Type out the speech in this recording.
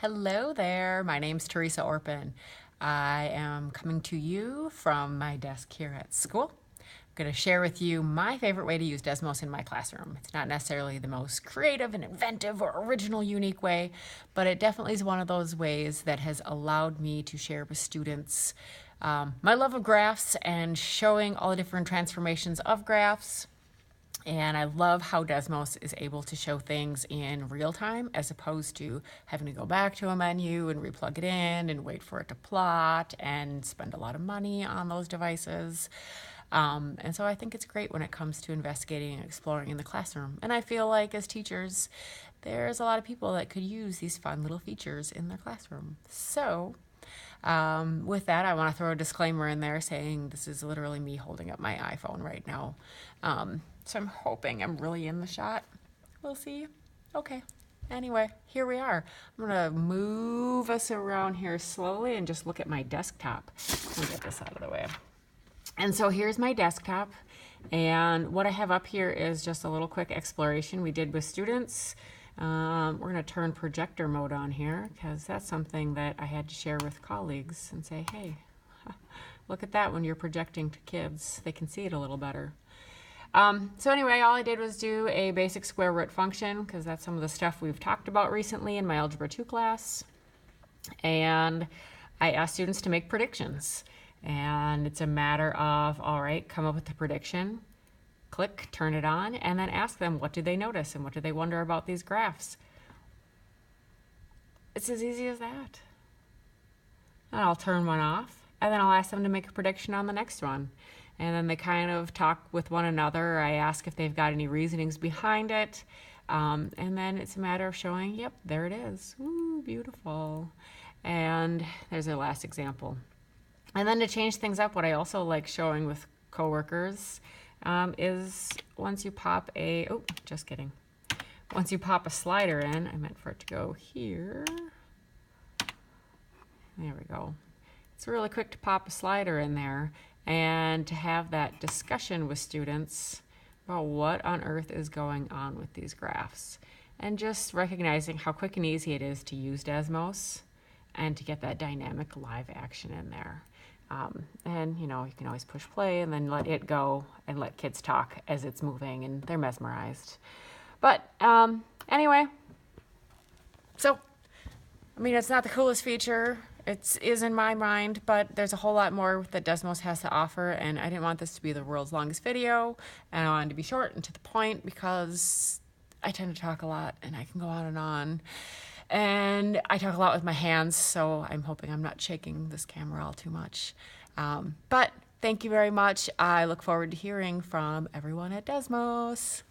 Hello there, my name's Teresa Orpen. I am coming to you from my desk here at school. I'm going to share with you my favorite way to use Desmos in my classroom. It's not necessarily the most creative and inventive or original, unique way, but it definitely is one of those ways that has allowed me to share with students my love of graphs and showing all the different transformations of graphs. And I love how Desmos is able to show things in real time as opposed to having to go back to a menu and replug it in and wait for it to plot and spend a lot of money on those devices. And so I think it's great when it comes to investigating and exploring in the classroom. And I feel like as teachers, there's a lot of people that could use these fun little features in their classroom. So with that, I want to throw a disclaimer in there saying this is literally me holding up my iPhone right now. So I'm hoping I'm really in the shot. We'll see. Okay. Anyway, here we are. I'm going to move us around here slowly and just look at my desktop. Let me get this out of the way. And so here's my desktop. And what I have up here is just a little quick exploration we did with students. We're going to turn projector mode on here because that's something that I had to share with colleagues and say, hey, look at that when you're projecting to kids. They can see it a little better. So anyway, all I did was do a basic square root function because that's some of the stuff we've talked about recently in my Algebra 2 class. And I asked students to make predictions. And it's a matter of, all right, come up with the prediction, click, turn it on, and then ask them what do they notice and what do they wonder about these graphs. It's as easy as that. And I'll turn one off, and then I'll ask them to make a prediction on the next one. And then they kind of talk with one another. I ask if they've got any reasonings behind it. And then it's a matter of showing, yep, there it is. Ooh, beautiful. And there's the last example. And then to change things up, what I also like showing with coworkers is once you pop a, oh, just kidding. Once you pop a slider in, I meant for it to go here. There we go. It's really quick to pop a slider in there and to have that discussion with students about what on earth is going on with these graphs. And just recognizing how quick and easy it is to use Desmos and to get that dynamic live action in there. And you know, you can always push play and then let it go and let kids talk as it's moving and they're mesmerized. But anyway, so, I mean, it's not the coolest feature. It is in my mind, but there's a whole lot more that Desmos has to offer, and I didn't want this to be the world's longest video, and I wanted to be short and to the point because I tend to talk a lot and I can go on, and I talk a lot with my hands, so I'm hoping I'm not shaking this camera all too much. But thank you very much. I look forward to hearing from everyone at Desmos.